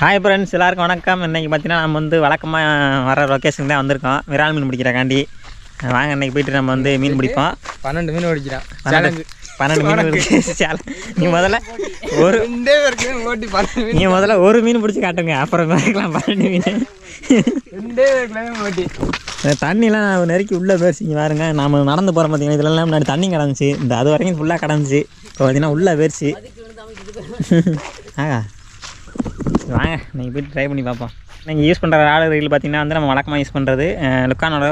Hi friends, எல்லாருக்கும் வணக்கம். இன்றைக்கி பார்த்தீங்கன்னா நம்ம வந்து வழக்கமாக வர லொக்கேஷனுக்கு தான் வந்திருக்கோம். விரால் மீன் பிடிக்கிறக்காண்டி. வாங்க இன்றைக்கி போய்ட்டு நம்ம வந்து மீன் பிடிப்போம். 12 மீன் பிடிக்கிறோம். 12 மீன் பிடிச்சி நீ முதல்ல ஒரு மீன் பிடிச்சி காட்டுங்க, அப்புறம் பார்க்கலாம் 12 மீன். தண்ணிலாம் நெருக்கி உள்ளே போயிடுச்சு. பாருங்க, நம்ம நடந்து போகிறோம் பார்த்தீங்கன்னா, இதெல்லாம் முன்னாடி தண்ணி கிடந்துச்சு. இந்த அது வரைக்கும் ஃபுல்லாக கிடந்துச்சு. இப்போ பார்த்தீங்கன்னா உள்ளே போயிடுச்சு. வாங்க நீங்கள் போய்ட்டு ட்ரை பண்ணி பார்ப்போம். நீங்கள் யூஸ் பண்ணுற ராடு ரீல் பார்த்தீங்கன்னா வந்து நம்ம வழக்கமாக யூஸ் பண்ணுறது லுக்கானோட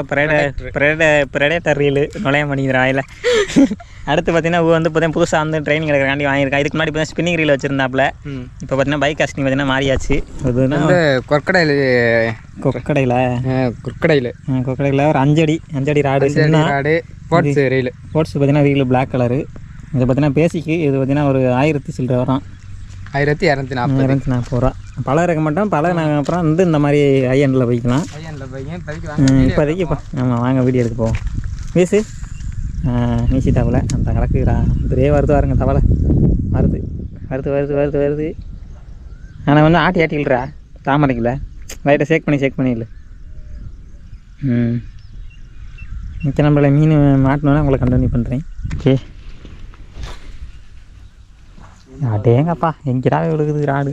ப்ரெடேட்டர் ரீலு நுழைய பண்ணிக்கிற ஆயில். அடுத்து பார்த்தீங்கன்னா வந்து இப்போ புதுசாக வந்து ட்ரைனிங் எடுக்கிறக்காண்டி வாங்கியிருக்கேன். இதுக்கு முன்னாடி பார்த்தீங்கன்னா ஸ்பின்னிங் ரீல் வச்சுருந்தாப்புல. இப்போ பார்த்தீங்கன்னா பைக் காஸ்டிங் பார்த்தீங்கன்னா மாறியாச்சு. அதுனா கொக்கடையில் ஒரு 5 அடி ராடு ஸ்போர்ட்ஸ் ரீல். ஸ்போர்ட்ஸ் பார்த்தீங்கன்னா ரீல் பிளாக் கலரு. இது பார்த்தீங்கன்னா பேசிக்கு இது பார்த்தீங்கன்னா ஒரு 1000 சில்லரை வரும். 1240 ரூபா. பழம் இருக்க மாட்டோம். பழம் நாங்கள் அப்புறம் வந்து இந்த மாதிரி ஐஎன்ல போய்க்கலாம். இப்போதைக்கு ஆமாம், வாங்க வீடியோ எடுக்க போவோம். வீசு நீசி தவளை அந்த கலக்குறா ஒரே வருது. வாருங்க, தவளை வருது. ஆனால் வந்து ஆட்டிக்கில்றா தாமரைக்குள்ள லைட்டாக சேக் பண்ணிடல. மிக்க நம்மள மீன் மாட்டினோன்னா உங்களை கண்டினியூ பண்ணுறேன். ஓகே. அடேங்கப்பா, எங்கடா விழுகுது ராடு.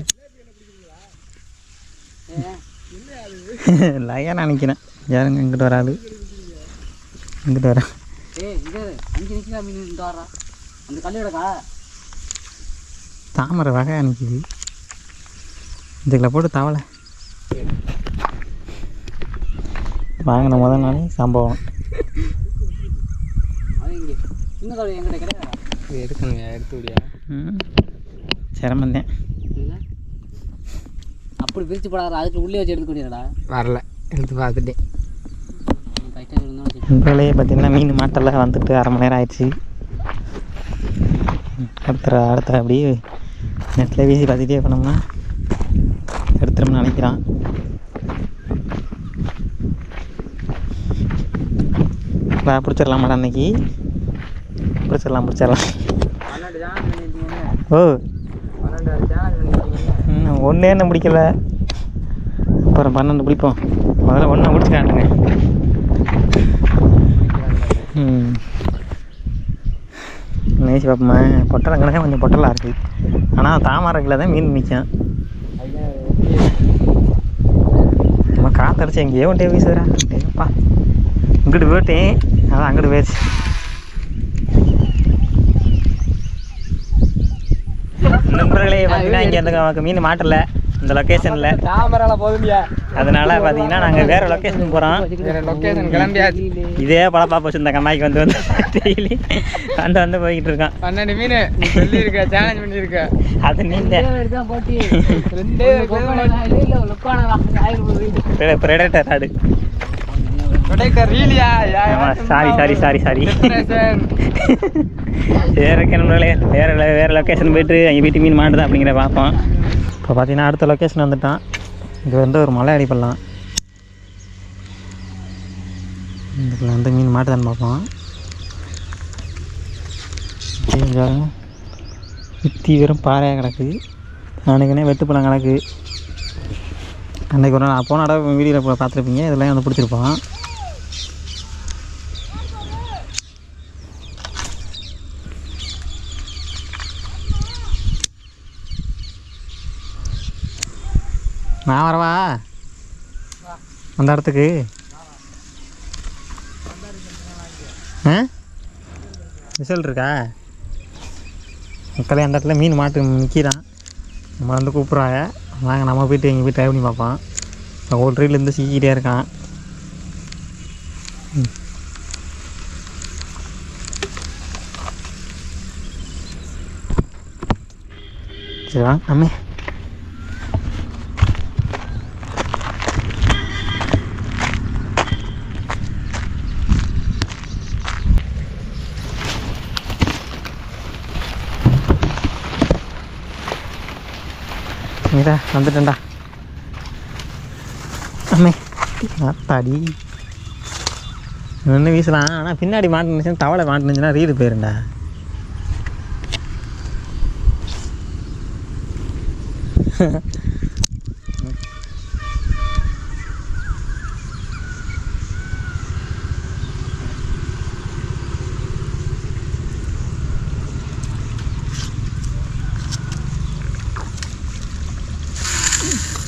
லையா நான் நிற்கிறேன். யாருங்க இங்கிட்டு வராது, இங்கிட்டு வரேன். தாமரை வகை நிற்கிது. இதுக்குள்ள போட்டு தவளை வாங்கின முதல் நாளே சம்பவம். எடுத்து விடியா சிரமந்தேன். அப்படி பிரித்து போடாத, அதுக்கு உள்ளே வச்சு எடுத்துக்கூடியடா. வரல, எடுத்து பார்த்துட்டேன். உங்களையே பார்த்தீங்கன்னா மீன் மாட்டெல்லாம் வந்துட்டு அரை மணி நேரம் ஆயிடுச்சு. அடுத்த அப்படியே நெட்டில் வீசி பார்த்துட்டே போனோம்னா எடுத்துரும்னு நினைக்கிறான். பிடிச்சிடலாமாடா அன்னைக்கு? பிடிச்சிடலாம். ஓ, ஒன்றே என்ன பிடிக்கல, அப்புறம் 12 பிடிப்போம். முதல்ல 1 பிடிச்சிக்காண்டுங்க. நேசி பார்ப்போம்மா. பொட்டலை கணக்கே கொஞ்சம் பொட்டலாக இருக்குது. ஆனால் தாமரைக்கில் தான் மீன் நிற்கும். நம்ம காற்றடிச்சு எங்கேயோ ஒன்றே வீசுறா. அப்பா இங்கிட்டு போயிட்டேன், அதான் அங்கிட்டு போயிடுச்சு. நண்பர்களே பார்த்தீங்கன்னா இங்கே அந்த மீன் மாட்டலை இந்த லொக்கேஷனில். அதனால பார்த்தீங்கன்னா நாங்கள் வேறு லொக்கேஷனுக்கு போகிறோம். இதே பழப்பா போச்சு இந்த கம்மாய்க்கு வந்து டெய்லி வந்து போய்கிட்டு இருக்கோம். 12 மீன் சேலஞ்ச் பண்ணியிருக்கேன். அது ப்ரெடேட்டர் ராடு. சாரி. நண்பர்களே வேறு லொக்கேஷன் போய்ட்டு எங்கள் வீட்டு மீன் மாட்டுதான் அப்படிங்கிற பார்ப்போம். இப்போ பார்த்தீங்கன்னா அடுத்த லொக்கேஷன் வந்துட்டான். இது வந்து ஒரு மலை அடிப்படலாம். இதுக்குள்ள வந்து மீன் மாட்டுதான்னு பார்ப்போம். சுற்றி வெறும் பாறையாக கிடக்கு. அன்றைக்குனே வெட்டுப்பழம் கிடக்கு. அன்றைக்கு ஒரு நாள் போன இடம் வீடியோவில் பார்த்துருப்பீங்க. இதெல்லாம் வந்து பிடிச்சிருப்போம். நான் வரவா அந்த இடத்துக்கு? ரிசல்ட் இருக்கா? மக்களே அந்த இடத்துல மீன் மாட்டு நிற்கிறான். நம்ம வந்து கூப்பிட்றாங்க. வாங்க நம்ம போய்ட்டு எங்கள் போய் ட்ரை பண்ணி பார்ப்போம். ஒரு ரீலேருந்து சீக்கிட்டே இருக்கான். சரி வாங்க அம்மே. வந்துட்டேன்டா அம்மே. அத்தாடி ஒன்று வீசலாம். ஆனால் பின்னாடி மாட்டினுச்சுன்னா தவளை மாட்டினுச்சுன்னா ரீடு போயிருண்டா.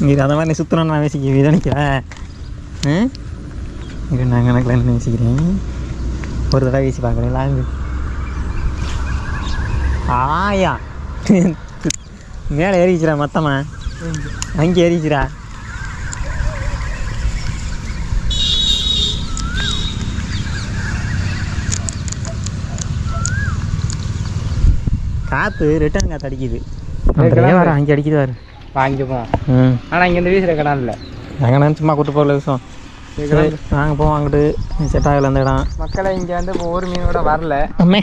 இது அந்த மாதிரி நீ சுற்றணும்னு நான் யோசிக்க இதை நிற்கிறேன். இது நான் கணக்கில் என்ன யோசிக்கிறேன். ஒரு தடவை வீசி பார்க்குறேன் லாங்கு. ஆயா மேலே ஏறிச்சிடா மொத்தமாக. அங்கே ஏறிச்சிடா. காற்று ரிட்டர்ன் காற்று அடிக்குது. வர அங்கே அடிக்குது வர வாங்கிப்போம். ஆனால் இங்கே இந்த வீசுகிற கடை இல்லை. எங்கன்னா சும்மா கூட்டு போகல விஷயம். நாங்கள் போவோம் அங்கிட்டு செட் ஆகல அந்த இடம். மக்களை இங்கே வந்து இப்போ ஒரு மீனோட வரல. அம்மே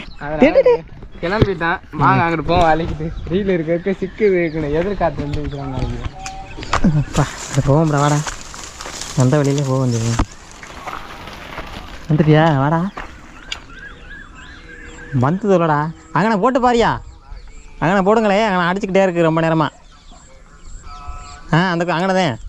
கிளம்பிட்டான். வாங்க அங்கிட்டு போவோம். அழைக்கிட்டு ரீல் இருக்க சிக்கு இருக்கணும். எதிர்காற்று வந்து இருக்கிறாங்க. அப்பா அது போவோம்டா வாடா. அந்த வழியிலே போக வந்தது. வந்துட்டியா வாடா. வந்து சொல்லடா. அங்கே போட்டு பாரியா. அங்கே போடுங்களே. அங்கே அடிச்சுக்கிட்டே இருக்குது ரொம்ப நேரமாக. அந்த அங்கனதான்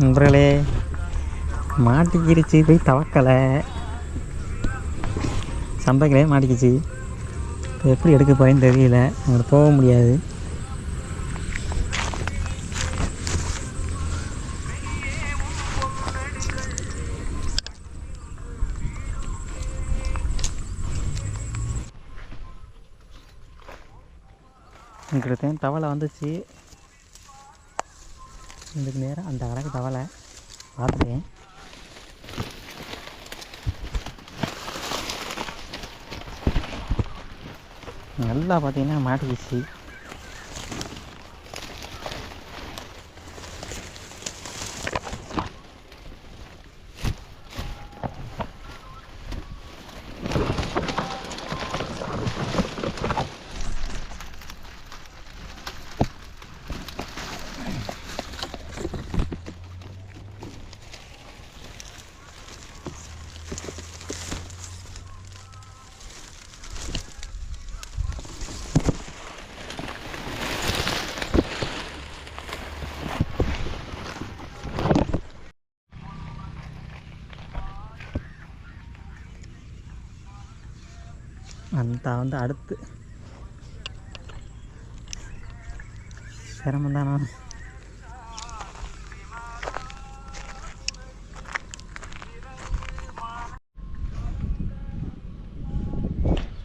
நண்பர்களே மாட்டிக்கிடுச்சு. போய் தவக்கலை சம்பைகளே மாட்டிக்கிச்சு. இப்போ எப்படி எடுக்க போகிறேன்னு தெரியல. அங்கே போக முடியாது. இங்கிட்ட தவளை வந்துச்சு. இதுக்கு நேரம் அந்த கணக்கு தவளை பார்த்துட்டேன். நல்லா பார்த்தீங்கன்னா மாட்டிக்கிச்சு. அந்த வந்து அடுத்து சிரமம் தானா.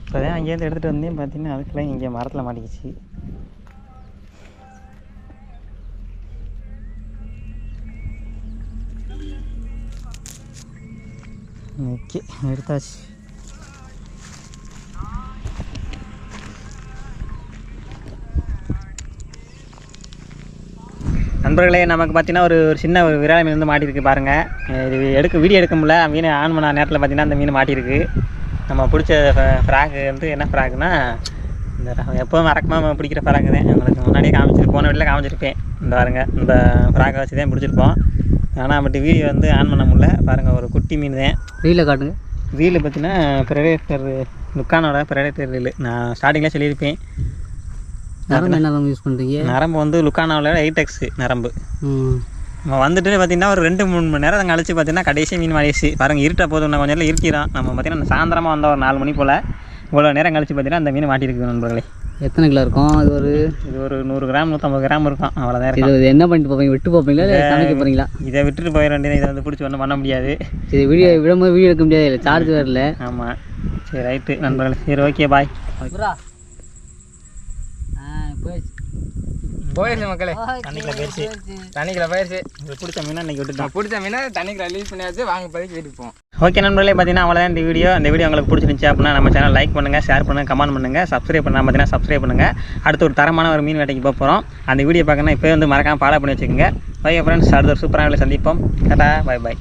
இப்போதான் அங்கேருந்து எடுத்துகிட்டு வந்தேன். பார்த்தீங்கன்னா அதுக்கெல்லாம் இங்கே மரத்தில் மாட்டிக்கிச்சு. ஓகே எடுத்தாச்சு. நண்பர்களே நமக்கு பார்த்தீங்கன்னா ஒரு சின்ன ஒரு விரால் மீன் வந்து மாட்டியிருக்கு பாருங்கள். இது வீடியோ எடுக்க முடியல. மீன் ஆன் பண்ண நேரத்தில் பார்த்தீங்கன்னா அந்த மீன் மாட்டியிருக்கு. நம்ம பிடிச்ச ஃப்ராக்கு வந்து என்ன ஃப்ராக்குன்னா இந்த எப்போதும் மறக்காமல் பிடிக்கிற ஃப்ராக்கு தான். உங்களுக்கு முன்னாடியே போன வீட்டில் காமிச்சிருப்பேன். இந்த பாருங்க இந்த ஃப்ராக்கை வச்சு தான் பிடிச்சிருப்போம். ஆனால் பட் வீடியோ வந்து ஆன் பண்ண முடியல. பாருங்கள் ஒரு குட்டி மீன் தான். ரீலில் காட்டுங்க. ரீலு பார்த்தீங்கன்னா ப்ரெடேட்டர் லுக்கானோட ப்ரெடேட்டர் ரீலு. நான் ஸ்டார்டிங்கில் சொல்லியிருப்பேன். நரம்பு என்ன யூஸ் பண்ணுறீங்க? நரம்பு வந்து லுக்கானோவில் 8X நரம்பு. நம்ம வந்துட்டு பார்த்தீங்கன்னா ஒரு 2-3 மணி நேரம் கழிச்சு பார்த்தீங்கன்னா கடைசி மீன் மாறிடுச்சு. பாருங்கள் இருட்ட போதும் இன்னும் கொஞ்சம் நேரம் இருக்கிறோம். நம்ம பார்த்தீங்கன்னா சாயந்தரமாக வந்தால் ஒரு 4 மணி போல் இவ்வளோ நேரம் கழிச்சு பார்த்தீங்கன்னா அந்த மீன் மாட்டிருக்கு நண்பர்களே. எத்தனை கிலோ இருக்கும்? இது ஒரு 100 கிராம் 150 கிராம் இருக்கும். அவ்வளோதான் இருக்கும். இது என்ன பண்ணிட்டு போவீங்க? விட்டு போப்பீங்களா இல்லை சமைக்க போகிறீங்களா? இதை விட்டுட்டு போயிட வேண்டியது. இதை வந்து பிடிச்சி ஒன்றும் பண்ண முடியாது. இது விடும்போது வீடியோ எடுக்க முடியாது. இல்லை சார்ஜ் வரல. ஆமாம் சரி ரைட்டு நண்பர்களே. சரி ஓகே பாய். போயிடுச்சு. போயிடுச்சு மக்களே, தண்ணிக்குள்ள போயிடுச்சு. தண்ணிக்குள்ள போயிடுச்சு. உங்களுக்கு பிடிச்ச மீனா இன்னைக்கு விட்டுட்டோம். பிடிச்ச மீனை தண்ணிக்குள்ள ரிலீஸ் பண்ணியாச்சு. வாங்க இப்போதைக்கு வீட்டுக்கு போவோம். ஓகே நண்பர்களே, பார்த்தீங்கன்னா அவ்வளோதான் இந்த வீடியோ. இந்த வீடியோ உங்களுக்கு பிடிச்சிருந்துச்சு அப்படின்னா நம்ம சேனல் லைக் பண்ணுங்கள், ஷேர் பண்ணுங்கள், கமெண்ட் பண்ணுங்கள். சப்ஸ்கிரைப் பண்ணால் பார்த்தீங்கன்னா சப்ஸ்கிரைப் பண்ணுங்கள். அடுத்து ஒரு தரமான ஒரு மீன் வேட்டைக்கு போக போகிறோம். அந்த வீடியோ பார்க்கணும் இப்போ வந்து மறக்காமல் ஃபாலோ பண்ணி வச்சுக்கோங்க. ஓகே ஃப்ரெண்ட்ஸ், அடுத்த ஒரு சூப்பரான வீடியோ சந்திப்போம். Tata, bye bye.